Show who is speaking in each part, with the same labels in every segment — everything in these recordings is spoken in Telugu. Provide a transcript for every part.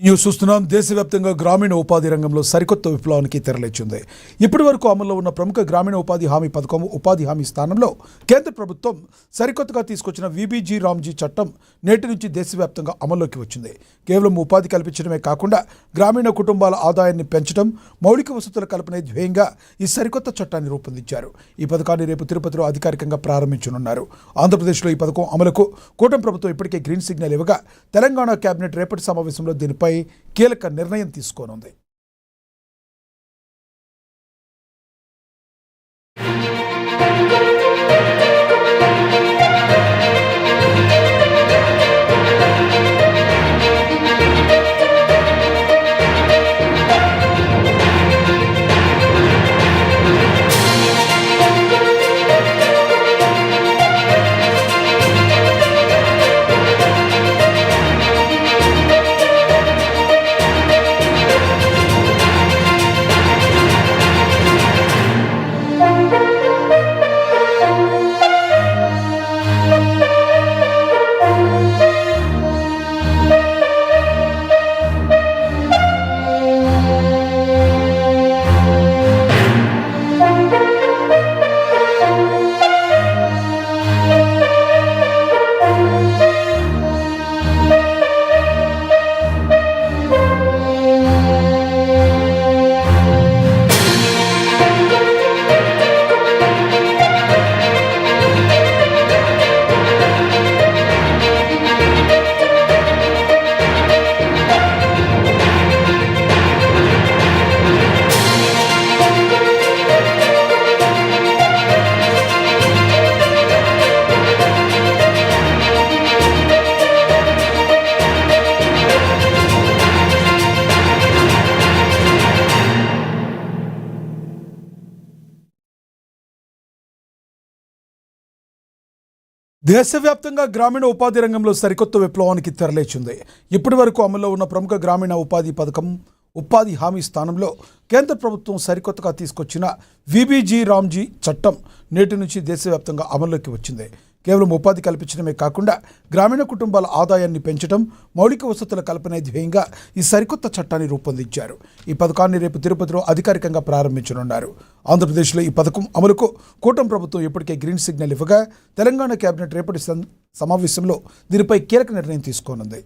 Speaker 1: న్యూస్ చూస్తున్నాం. దేశవ్యాప్తంగా గ్రామీణ ఉపాధి రంగంలో సరికొత్త విప్లవానికి తెరలేచింది. ఇప్పటి వరకు అమల్లో ఉన్న ప్రముఖ గ్రామీణ ఉపాధి హామీ పథకం ఉపాధి హామీ స్థానంలో కేంద్ర ప్రభుత్వం సరికొత్తగా తీసుకొచ్చిన విబిజీ రామ్జీ చట్టం నేటి నుంచి దేశవ్యాప్తంగా అమల్లోకి వచ్చింది. కేవలం ఉపాధి కల్పించడమే కాకుండా గ్రామీణ కుటుంబాల ఆదాయాన్ని పెంచడం, మౌలిక వసతుల కల్పనే ధ్యేయంగా ఈ సరికొత్త చట్టాన్ని రూపొందించారు. ఈ పథకాన్ని రేపు తిరుపతిలో అధికారికంగా ప్రారంభించనున్నారు. ఆంధ్రప్రదేశ్లో ఈ పథకం అమలుకు కూటమి ప్రభుత్వం ఇప్పటికే గ్రీన్ సిగ్నల్ ఇవ్వగా తెలంగాణ కేబినెట్ రేపటి సమావేశంలో దీనిపై కీలక నిర్ణయం తీసుకోనుంది. దేశవ్యాప్తంగా గ్రామీణ ఉపాధి రంగంలో సరికొత్త విప్లవానికి తెరలేచింది. ఇప్పటి వరకు అమల్లో ఉన్న ప్రముఖ గ్రామీణ ఉపాధి పథకం ఉపాధి హామీ స్థానంలో కేంద్ర ప్రభుత్వం సరికొత్తగా తీసుకొచ్చిన విబిజీ రామ్జీ చట్టం నేటి నుంచి దేశవ్యాప్తంగా అమల్లోకి వచ్చింది. కేవలం ఉపాధి కల్పించడమే కాకుండా గ్రామీణ కుటుంబాల ఆదాయాన్ని పెంచడం, మౌలిక వసతుల కల్పనే ధ్యేయంగా ఈ సరికొత్త చట్టాన్ని రూపొందించారు. ఈ పథకాన్ని రేపు తిరుపతిలో అధికారికంగా ప్రారంభించనున్నారు. ఆంధ్రప్రదేశ్లో ఈ పథకం అమలుకు కూటమి ప్రభుత్వం ఇప్పటికే గ్రీన్ సిగ్నల్ ఇవ్వగా తెలంగాణ కేబినెట్ రేపటి సమావేశంలో దీనిపై కీలక నిర్ణయం తీసుకోనుంది.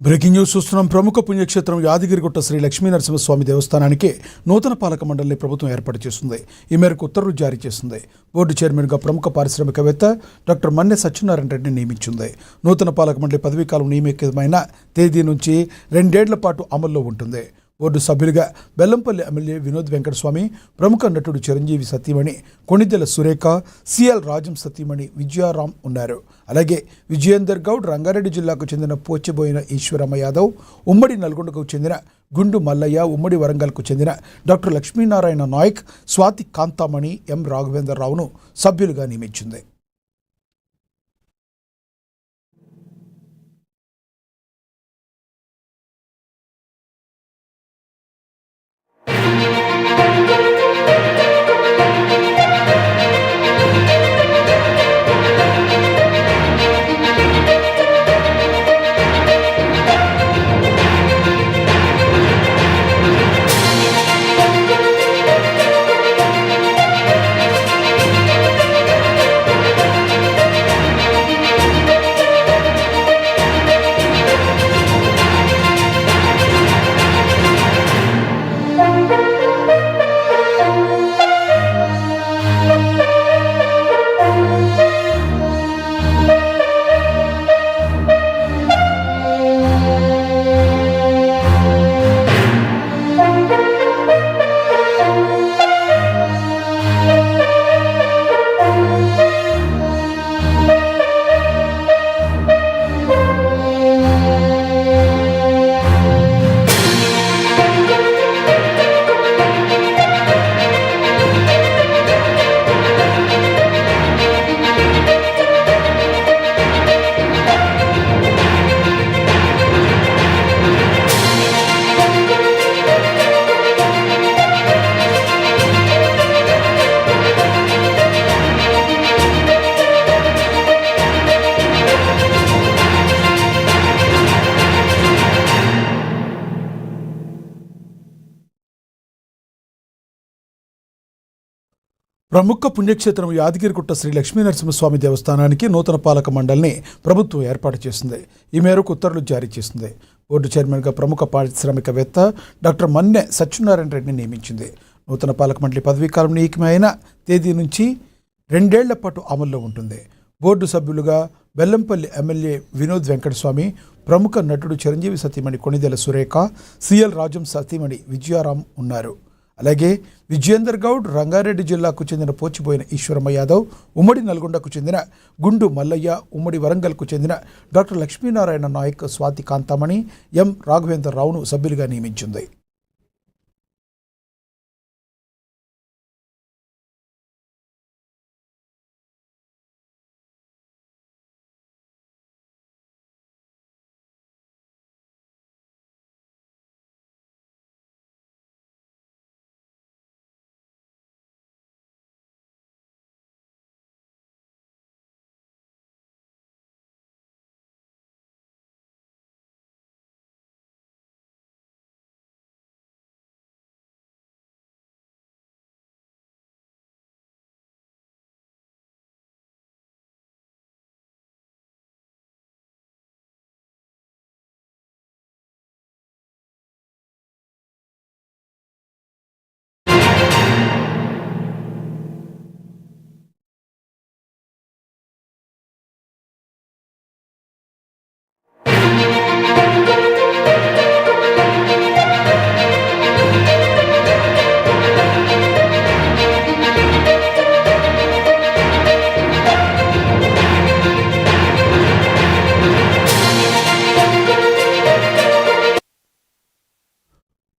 Speaker 1: బ్రేకింగ్ న్యూస్ చూస్తున్నాం. ప్రముఖ పుణ్యక్షేత్రం యాదగిరిగుట్ట శ్రీ లక్ష్మీనరసింహస్వామి దేవస్థానానికి నూతన పాలక మండలిని ప్రభుత్వం ఏర్పాటు చేస్తుంది. ఈ మేరకు ఉత్తర్వులు జారీ చేస్తుంది. బోర్డు చైర్మన్గా ప్రముఖ పారిశ్రామికవేత్త డాక్టర్ మన్నె సత్యనారాయణ రెడ్డిని నియమించింది. నూతన పాలక మండలి పదవీకాలం నియమితమైన తేదీ నుంచి 2 ఏళ్ల పాటు అమల్లో ఉంటుంది. బోర్డు సభ్యులుగా బెల్లంపల్లి ఎమ్మెల్యే వినోద్ వెంకటస్వామి, ప్రముఖ నటుడు చిరంజీవి సతీమణి కొణిదెల సురేఖ, సిఎల్ రాజం సతీమణి విజయారాం ఉన్నారు. అలాగే విజయేందర్ గౌడ్, రంగారెడ్డి జిల్లాకు చెందిన పోచెబోయిన ఈశ్వరమ్మ యాదవ్, ఉమ్మడి నల్గొండకు చెందిన గుండు మల్లయ్య, ఉమ్మడి వరంగల్కు చెందిన డాక్టర్ లక్ష్మీనారాయణ నాయక్, స్వాతి కాంతామణి, ఎం రాఘవేందర్ రావును సభ్యులుగా నియమించింది. ప్రముఖ పుణ్యక్షేత్రం యాదగిరిగుట్ట శ్రీ లక్ష్మీనరసింహస్వామి దేవస్థానానికి నూతన పాలక మండలిని ప్రభుత్వం ఏర్పాటు చేసింది. ఈ మేరకు ఉత్తర్వులు జారీ చేసింది. బోర్డు చైర్మన్గా ప్రముఖ పారిశ్రామికవేత్త డాక్టర్ మన్నె సత్యనారాయణ రెడ్డిని నియమించింది. నూతన పాలక మండలి పదవీకాలం నియమమైన తేదీ నుంచి 2 ఏళ్ల పాటు అమల్లో ఉంటుంది. బోర్డు సభ్యులుగా బెల్లంపల్లి ఎమ్మెల్యే వినోద్ వెంకటస్వామి, ప్రముఖ నటుడు చిరంజీవి సతీమణి కొణిదెల సురేఖ, సిఎల్ రాజం సతీమణి విజయారాం ఉన్నారు. అలాగే విజయేందర్ గౌడ్, రంగారెడ్డి జిల్లాకు చెందిన పోచిపోయిన ఈశ్వరమ్మ యాదవ్, ఉమ్మడి నల్గొండకు చెందిన గుండు మల్లయ్య, ఉమ్మడి వరంగల్కు చెందిన డాక్టర్ లక్ష్మీనారాయణ నాయక్, స్వాతి కాంతామణి, ఎం రాఘవేందర్ రావును సభ్యులుగా నియమించింది.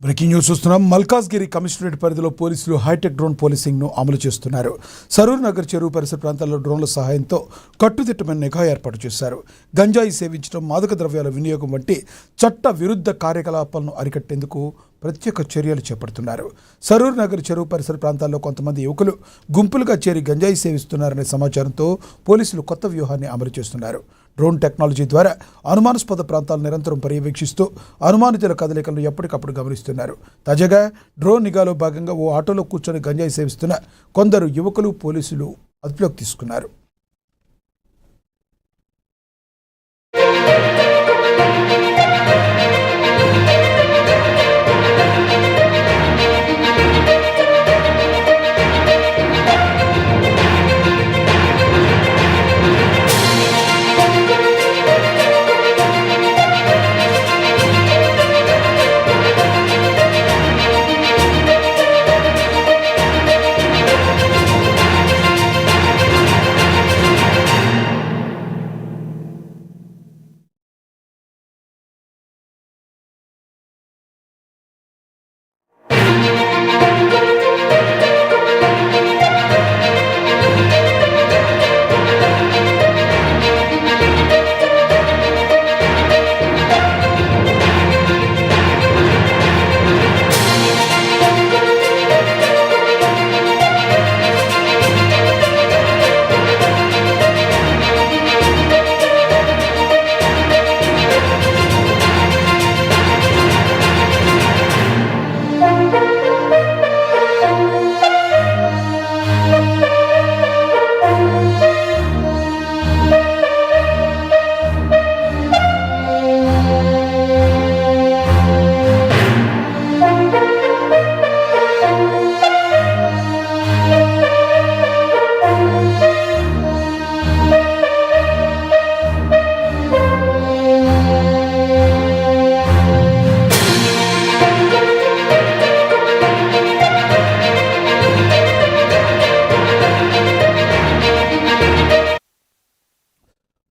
Speaker 1: బ్రేకింగ్ న్యూస్ చూస్తున్నాం. మల్కాజ్గిరి కమిషనరేట్ పరిధిలో పోలీసులు హైటెక్ డ్రోన్ పోలీసింగ్ను అమలు చేస్తున్నారు. సరూర్ నగర్ చెరువు పరిసర ప్రాంతాల్లో డ్రోన్ల సహాయంతో కట్టుదిట్టమైన నిఘా ఏర్పాటు చేశారు. గంజాయి సేవించడం, మాదక ద్రవ్యాల వినియోగం వంటి చట్ట విరుద్ధ కార్యకలాపాలను అరికట్టేందుకు ప్రత్యేక చర్యలు చేపడుతున్నారు. సరూర్ నగర్ చెరువు పరిసర ప్రాంతాల్లో కొంతమంది యువకులు గుంపులుగా చేరి గంజాయి సేవిస్తున్నారనే సమాచారంతో పోలీసులు కొత్త వ్యూహాన్ని అమలు చేస్తున్నారు. డ్రోన్ టెక్నాలజీ ద్వారా అనుమానాస్పద ప్రాంతాలను నిరంతరం పర్యవేక్షిస్తూ అనుమానితుల కదలికలను ఎప్పటికప్పుడు గమనిస్తున్నారు. తాజాగా డ్రోన్ నిఘాలో భాగంగా ఓ ఆటోలో కూర్చొని గంజాయి సేవిస్తున్న కొందరు యువకులు పోలీసులు అదుపులోకి తీసుకున్నారు.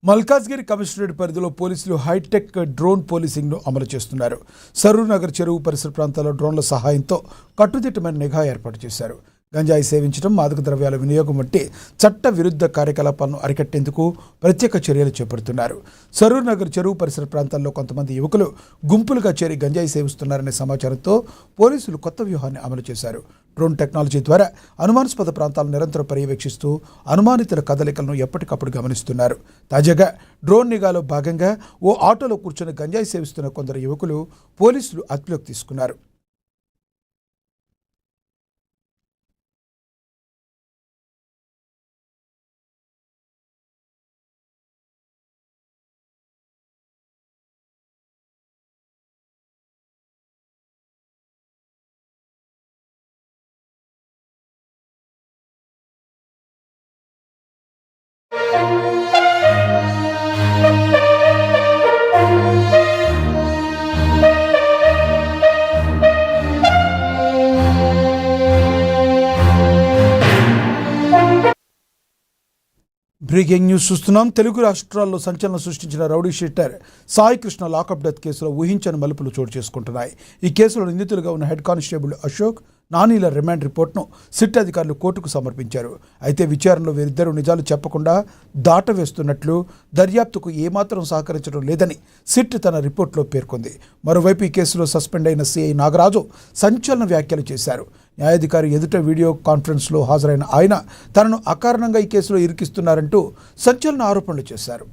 Speaker 1: మల్కాజ్గిరి కమిషనరేట్ పరిధిలో పోలీసులు హైటెక్ డ్రోన్ పోలీసింగ్ను అమలు చేస్తున్నారు. సరూర్ నగర్ చెరువు పరిసర ప్రాంతాల్లో డ్రోన్ల సహాయంతో కట్టుదిట్టమైన నిఘా ఏర్పాటు చేశారు. గంజాయి సేవించడం, మాదక ద్రవ్యాల వినియోగం వంటి చట్ట విరుద్ధ కార్యకలాపాలను అరికట్టేందుకు ప్రత్యేక చర్యలు చేపడుతున్నారు. సరూర్ నగర్ చెరువు పరిసర ప్రాంతాల్లో కొంతమంది యువకులు గుంపులుగా చేరి గంజాయి సేవిస్తున్నారనే సమాచారంతో పోలీసులు కొత్త వ్యూహాన్ని అమలు చేశారు. డ్రోన్ టెక్నాలజీ ద్వారా అనుమానాస్పద ప్రాంతాలను నిరంతరం పర్యవేక్షిస్తూ అనుమానితుల కదలికలను ఎప్పటికప్పుడు గమనిస్తున్నారు. తాజాగా డ్రోన్ నిఘాలో భాగంగా ఓ ఆటోలో కూర్చొని గంజాయి సేవిస్తున్న కొందరు యువకులు పోలీసులు అదుపులోకి తీసుకున్నారు. బ్రేకింగ్ న్యూస్ చూస్తున్నాం. తెలుగు రాష్ట్రాల్లో సంచలనం సృష్టించిన rowdy sheeter Sai Krishna lockup death కేసులో ఊహించని మలుపులు చోటు చేసుకుంటున్నాయి. ఈ కేసులో నిందితులుగా ఉన్న హెడ్ కానిస్టేబుల్ అశోక్, నానీల రిమాండ్ రిపోర్ట్ను సిట్ అధికారులు కోర్టుకు సమర్పించారు. అయితే విచారణలో వీరిద్దరూ నిజాలు చెప్పకుండా దాటవేస్తున్నట్లు, దర్యాప్తుకు ఏమాత్రం సహకరించడం లేదని సిట్ తన రిపోర్ట్లో పేర్కొంది. మరోవైపు ఈ కేసులో సస్పెండ్ అయిన సిఐ నాగరాజు సంచలన వ్యాఖ్యలు చేశారు. న్యాయాధికారి ఎదుట వీడియో కాన్ఫరెన్స్లో హాజరైన ఆయన తనను అకారణంగా ఈ కేసులో ఇరికిస్తున్నారంటూ సంచలన ఆరోపణలు చేశారు.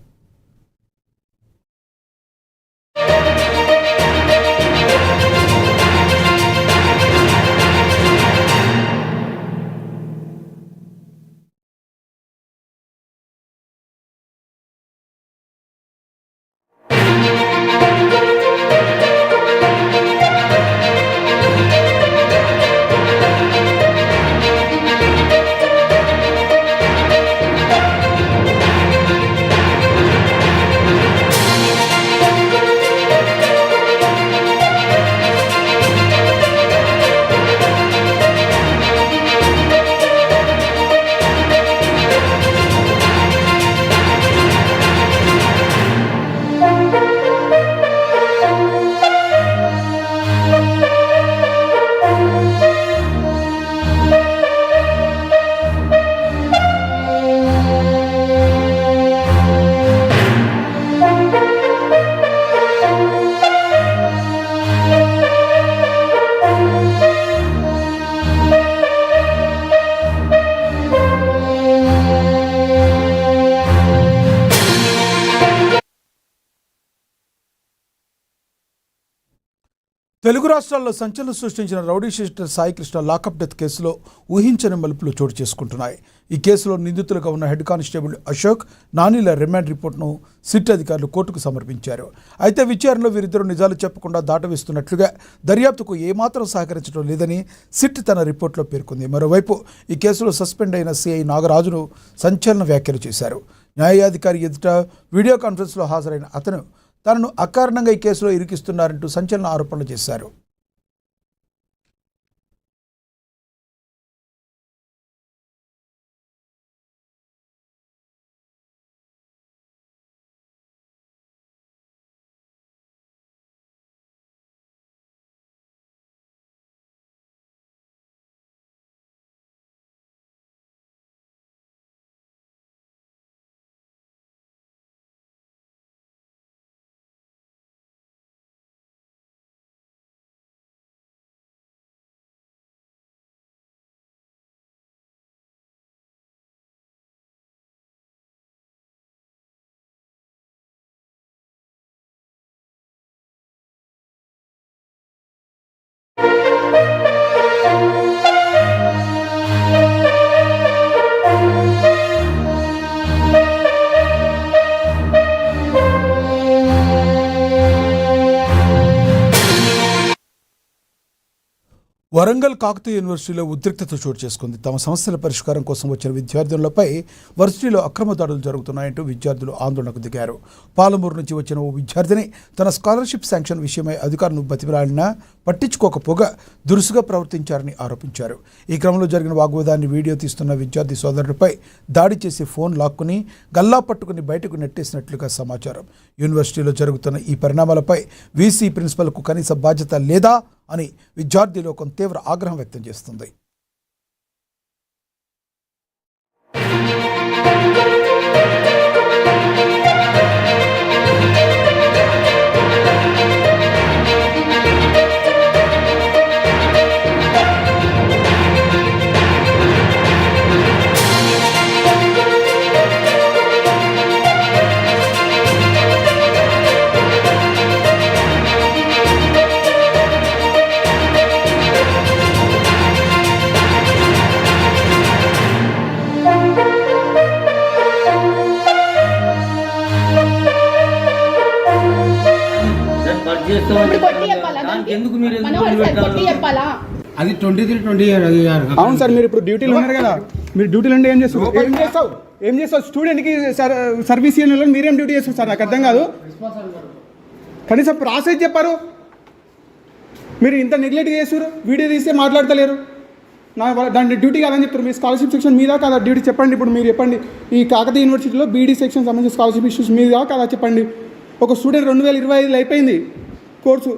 Speaker 1: తెలుగు రాష్ట్రాల్లో సంచలనం సృష్టించిన rowdy sheeter Sai Krishna lockup death కేసులో ఊహించని మలుపులు చోటు చేసుకుంటున్నాయి. ఈ కేసులో నిందితులుగా ఉన్న హెడ్ కానిస్టేబుల్ అశోక్, నానీల రిమాండ్ రిపోర్ట్ను సిట్ అధికారులు కోర్టుకు సమర్పించారు. అయితే విచారణలో వీరిద్దరూ నిజాలు చెప్పకుండా దాటవేస్తున్నట్లుగా, దర్యాప్తుకు ఏమాత్రం సహకరించడం లేదని సిట్ తన రిపోర్ట్లో పేర్కొంది. మరోవైపు ఈ కేసులో సస్పెండ్ అయిన సిఐ నాగరాజును సంచలన వ్యాఖ్యలు చేశారు. న్యాయాధికారి ఎదుట వీడియో కాన్ఫరెన్స్లో హాజరైన అతను తనను అకారణంగా ఈ కేసులో ఇరికిస్తున్నారంటూ సంచలన ఆరోపణలు చేశారు. వరంగల్ కాకతీయ యూనివర్సిటీలో ఉద్రిక్తత చోటు చేసుకుంది. తమ సమస్యల పరిష్కారం కోసం వచ్చిన విద్యార్థులపై వర్సిటీలో అక్రమ దాడులు జరుగుతున్నాయంటూ విద్యార్థులు ఆందోళనకు దిగారు. పాలమూరు నుంచి వచ్చిన ఓ విద్యార్థిని తన స్కాలర్షిప్ శాంక్షన్ విషయమై అధికారులను బతిమలాడినా పట్టించుకోకపోగా దురుసుగా ప్రవర్తించారని ఆరోపించారు. ఈ క్రమంలో జరిగిన వాగ్వాదాన్ని వీడియో తీస్తున్న విద్యార్థి సోదరుడిపై దాడి చేసి ఫోన్ లాక్కుని గల్లా పట్టుకుని బయటకు నెట్టేసినట్లుగా సమాచారం. యూనివర్సిటీలో జరుగుతున్న ఈ పరిణామాలపై వీసీ ప్రిన్సిపల్కు కనీస బాధ్యత లేదా అని విద్యార్థి లోకం తీవ్ర ఆగ్రహం వ్యక్తం చేస్తుంది.
Speaker 2: అది 23-20 అవును సార్. మీరు ఇప్పుడు డ్యూటీలో ఉన్నారు కదా, మీరు డ్యూటీలో ఉండి ఏం చేస్తావు స్టూడెంట్కి సర్వీస్ ఇవ్వడంలో మీరేం డ్యూటీ చేస్తారు సార్? నాకు అర్థం కాదు. కనీసం ప్రాసెస్ చెప్పారు, మీరు ఇంత నెగ్లెక్ట్ చేస్తారు. వీడియో తీస్తే మాట్లాడతలేరు. దాని డ్యూటీ కాదని చెప్తారు. మీ స్కాలర్షిప్ సెక్షన్ మీద కదా డ్యూటీ చెప్పండి. ఇప్పుడు మీరు చెప్పండి, ఈ కాకతీయ యూనివర్సిటీలో బీడీ సెక్షన్ సంబంధించిన స్కాలర్షిప్ ఇష్యూస్ మీద కదా చెప్పండి. ఒక స్టూడెంట్ 2025 అయిపోయింది కోర్సు,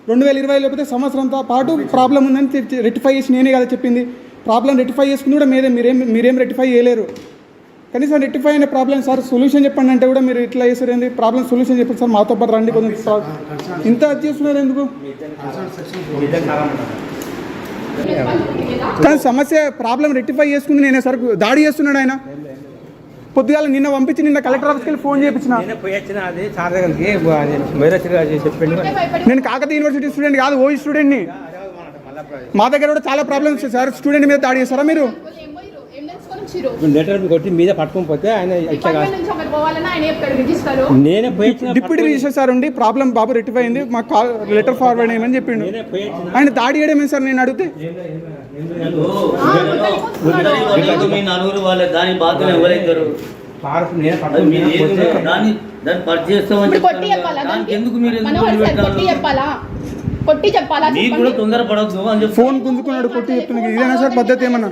Speaker 2: 2020 లేకపోతే సంవత్సరంతో పాటు ప్రాబ్లం ఉందని రెక్టిఫై చేసి నేనే కదా చెప్పింది. ప్రాబ్లం రెక్టిఫై చేసుకుని కూడా మీరేం రెక్టిఫై చేయలేరు. కనీసం రెక్టిఫై అయిన ప్రాబ్లం సార్ సొల్యూషన్ చెప్పండి అంటే కూడా మీరు ఇట్లా చేస్తారు. ఏంది ప్రాబ్లం సొల్యూషన్ చెప్పండి సార్, మాతో పాటు రండి. కొంచెం ఇంత అది చేస్తున్నారు ఎందుకు? కానీ సమస్య ప్రాబ్లం రెక్టిఫై చేసుకుని నేనే సార్ దాడి చేస్తున్నాడు ఆయన. పొద్దుగాల నిన్న పంపించి నిన్న కలెక్టర్ ఆఫీస్కి వెళ్ళి ఫోన్ చేయించిన. నేను కాకతీయ యూనివర్సిటీ స్టూడెంట్ కాదు, ఓయి స్టూడెంట్ని. మా దగ్గర కూడా చాలా ప్రాబ్లమ్స్ సార్. స్టూడెంట్ మీద దాడి చేస్తారా మీరు?
Speaker 3: లెటర్ కొట్టి మీద పట్టుకొని పోతే ఆయన
Speaker 2: డిప్యూటీ రిజిస్టర్ సార్ ఉండి ప్రాబ్లం బాబు రెక్టిఫై అయింది, మాకు లెటర్ ఫార్వర్డ్ అయ్యమని చెప్పిండు. ఆయన దాడి చేయడమే సార్ నేను అడిగితే.
Speaker 4: కొట్టి చెప్పాలా?
Speaker 2: ఫోన్ గుంజుకున్నాడు, కొట్టి చెప్తున్నాడు. ఇదేనా సార్ పద్ధతి? ఏమన్నా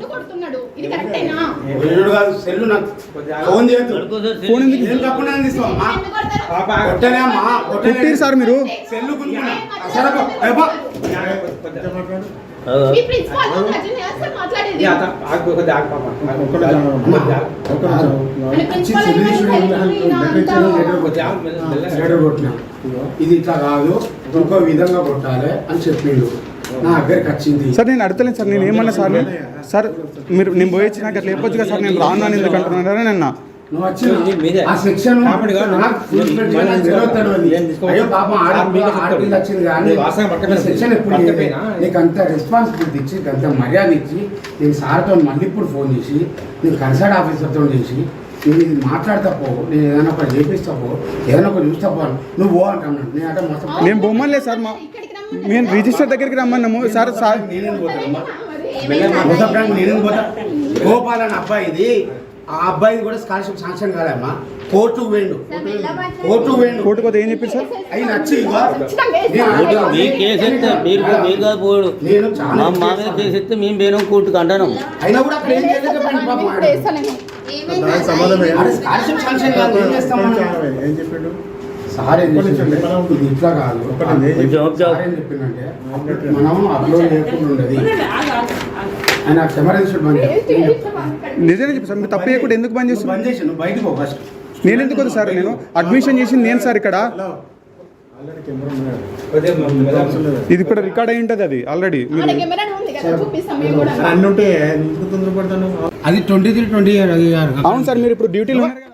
Speaker 2: కొట్టిరు సార్ మీరు?
Speaker 5: ఇది ఇట్లా కాదు, ఇంకో విధంగా కొట్టాలి అని చెప్పిండు. నా దగ్గరికి వచ్చింది
Speaker 2: సార్. నేను అడగలేదు సార్, నేను ఏమన్నా సార్ సార్ మీరు నేను పోయొచ్చి నాకు అట్లా చెప్పొచ్చు కదా సార్. నేను రాను అని ఎందుకు అంటున్నారా? నిన్న
Speaker 5: నీకు అంత రెస్పాన్సిబిలిటీ ఇచ్చి అంత మర్యాద ఇచ్చి నేను సార్తో మళ్ళీ ఇప్పుడు ఫోన్ చేసి నేను కన్సల్ట్ ఆఫీసర్తో చేసి నేను ఇది మాట్లాడతా పో, నేను ఏదైనా ఒకటి చేపిస్తా పో, ఏదైనా ఒకటి చూస్తా పోను, నువ్వు పో అంటున్నాను. నేను అంటే మొత్తం
Speaker 2: నేను బొమ్మలేదు సార్. మేము రిజిస్టర్ దగ్గరికి రమ్మన్నాము సార్. సార్
Speaker 5: నేనేం పోతా గోపాల్ అని అబ్బాయి, ఇది ఆ అబ్బాయి కూడా స్కాలర్షిప్ శాంక్షన్ కాదమ్మా. కోర్టుకు పోయిండు.
Speaker 2: కోర్టుకు పోతే ఏం చెప్పారు సార్?
Speaker 5: అవి నచ్చి
Speaker 3: మేము పోయినాం కోర్టుకు అంటాను.
Speaker 5: అయినా కూడా అక్కడ ఏం చేయలేదు చెప్పండి పాపం. స్కాలర్షిప్ శాంక్షన్ కాదు, ఏం చేస్తాం సార్? ఏం చేసిండు ఇది ఇట్లా కాదు. సార్ ఏం చెప్పిందంటే మనం అప్లోడ్ చేయకుండా ఉండదు. ఆయన కెమెరా బంద్
Speaker 2: నిజంగా చెప్పి సార్, మీరు తప్పు చేయకుండా ఎందుకు బంద్ చేసి
Speaker 5: నువ్వు బయటకు పో ఫస్ట్.
Speaker 2: నేను ఎందుకు వద్దు సార్? నేను అడ్మిషన్ చేసింది నేను సార్. ఇక్కడ ఇది కూడా రికార్డ్ అయి ఉంటుంది. అది ఆల్రెడీ
Speaker 5: అది 23-20
Speaker 2: అవును సార్. మీరు ఇప్పుడు డ్యూటీలో ఉన్నారు కదా.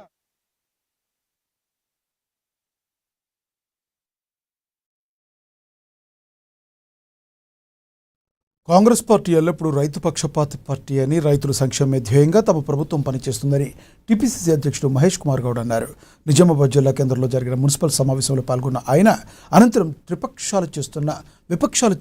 Speaker 1: కాంగ్రెస్ పార్టీ ఎల్లప్పుడూ రైతు పక్షపాతి పార్టీ అని, రైతుల సంక్షేమే ధ్యేయంగా తమ ప్రభుత్వం పనిచేస్తుందని టీపీసీసీ అధ్యక్షుడు మహేష్ కుమార్ గౌడ్ అన్నారు. నిజామాబాద్ జిల్లా కేంద్రంలో జరిగిన మున్సిపల్ సమావేశంలో పాల్గొన్న ఆయన అనంతరం విపక్షాలు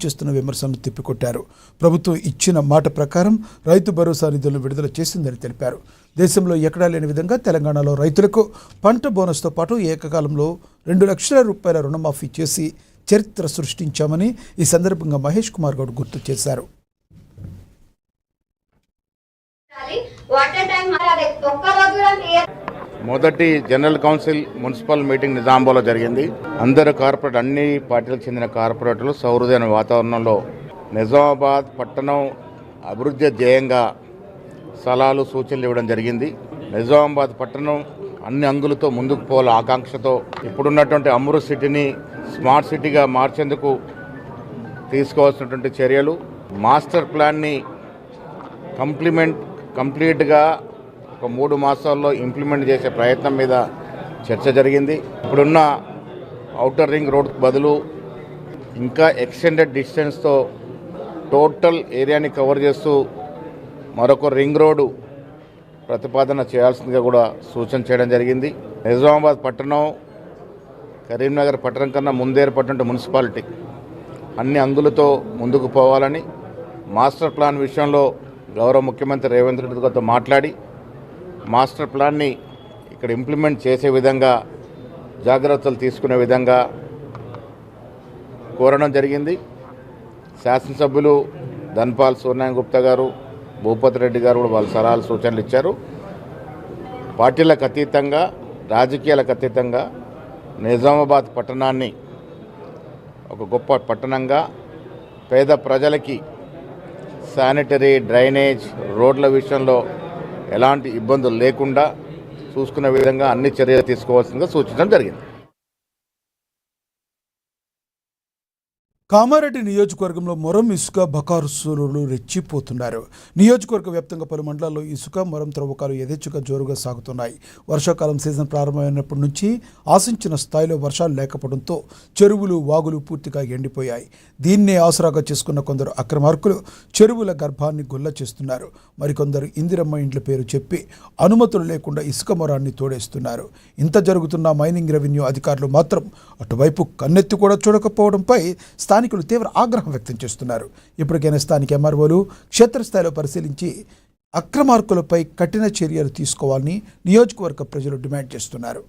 Speaker 1: చేస్తున్న విమర్శలను తిప్పికొట్టారు. ప్రభుత్వం ఇచ్చిన మాట ప్రకారం రైతు భరోసా నిధులను విడుదల చేసిందని తెలిపారు. దేశంలో ఎక్కడా లేని విధంగా తెలంగాణలో రైతులకు పంట బోనస్తో పాటు ఏకకాలంలో 2 లక్షల రూపాయల రుణమాఫీ చేసి చరిత్ర సృష్టించామని ఈ సందర్భంగా మహేష్ కుమార్ గౌడ్ గుర్తు చేశారు.
Speaker 4: మొదటి జనరల్ కౌన్సిల్ మున్సిపల్ మీటింగ్ నిజామాబాద్లో జరిగింది. అందరు కార్పొరేట్, అన్ని పార్టీలకు చెందిన కార్పొరేటర్లు సౌహృదయమైన వాతావరణంలో నిజామాబాద్ పట్టణం అభివృద్ధి ధ్యేయంగా సలహాలు సూచనలు ఇవ్వడం జరిగింది. నిజామాబాద్ పట్టణం అన్ని అంగులతో ముందుకు పోవాల ఆకాంక్షతో ఇప్పుడున్నటువంటి అమృత్ సిటీని స్మార్ట్ సిటీగా మార్చేందుకు తీసుకోవాల్సినటువంటి చర్యలు, మాస్టర్ ప్లాన్ని కంప్లీట్గా ఒక 3 మాసాల్లో ఇంప్లిమెంట్ చేసే ప్రయత్నం మీద చర్చ జరిగింది. ఇప్పుడున్న ఔటర్ రింగ్ రోడ్కు బదులు ఇంకా ఎక్స్టెండెడ్ డిస్టెన్స్తో టోటల్ ఏరియాని కవర్ చేస్తూ మరొక రింగ్ రోడ్డు ప్రతిపాదన చేయాల్సిందిగా కూడా సూచన చేయడం జరిగింది. నిజామాబాద్ పట్టణం కరీంనగర్ పట్టణం కన్నా ముందు ఏర్పడినటువంటి మున్సిపాలిటీ అన్ని అంగులతో ముందుకు పోవాలని, మాస్టర్ ప్లాన్ విషయంలో గౌరవ ముఖ్యమంత్రి రేవంత్ రెడ్డి గారితో మాట్లాడి మాస్టర్ ప్లాన్ని ఇక్కడ ఇంప్లిమెంట్ చేసే విధంగా జాగ్రత్తలు తీసుకునే విధంగా కోరడం జరిగింది. శాసనసభ్యులు ధన్పాల్ సూర్యనారాయణ గుప్తా గారు, భూపతి రెడ్డి గారు కూడా వాళ్ళ సలహాలు సూచనలు ఇచ్చారు. పార్టీలకు అతీతంగా, రాజకీయాలకు అతీతంగా నిజామాబాద్ పట్టణాన్ని ఒక గొప్ప పట్టణంగా పేద ప్రజలకి శానిటరీ, డ్రైనేజ్, రోడ్ల విషయంలో ఎలాంటి ఇబ్బందులు లేకుండా చూసుకునే విధంగా అన్ని చర్యలు తీసుకోవాల్సిందిగా సూచించడం జరిగింది.
Speaker 1: కామారెడ్డి నియోజకవర్గంలో మొరం ఇసుక బకాసురులు రెచ్చిపోతున్నారు. నియోజకవర్గ వ్యాప్తంగా పలు మండలాల్లో ఇసుక, మొరం త్రవ్వకాలు యథేచ్ఛగా జోరుగా సాగుతున్నాయి. వర్షాకాలం సీజన్ ప్రారంభమైనప్పటి నుంచి ఆశించిన స్థాయిలో వర్షాలు లేకపోవడంతో చెరువులు, వాగులు పూర్తిగా ఎండిపోయాయి. దీన్నే ఆసరాగా చేసుకున్న కొందరు అక్రమార్కులు చెరువుల గర్భాన్ని గొల్ల చేస్తున్నారు. మరికొందరు ఇందిరమ్మ ఇండ్ల పేరు చెప్పి అనుమతులు లేకుండా ఇసుక మొరాన్ని తోడేస్తున్నారు. ఇంత జరుగుతున్న మైనింగ్ రెవెన్యూ అధికారులు మాత్రం అటువైపు కన్నెత్తి కూడా చూడకపోవడంపై స్థానికులు తీవ్ర ఆగ్రహం వ్యక్తం చేస్తున్నారు. ఇప్పటికైనా స్థానిక ఎంఆర్ఓలు క్షేత్రస్థాయిలో పరిశీలించి అక్రమార్కులపై కఠిన చర్యలు తీసుకోవాలని నియోజకవర్గ ప్రజలు డిమాండ్ చేస్తున్నారు.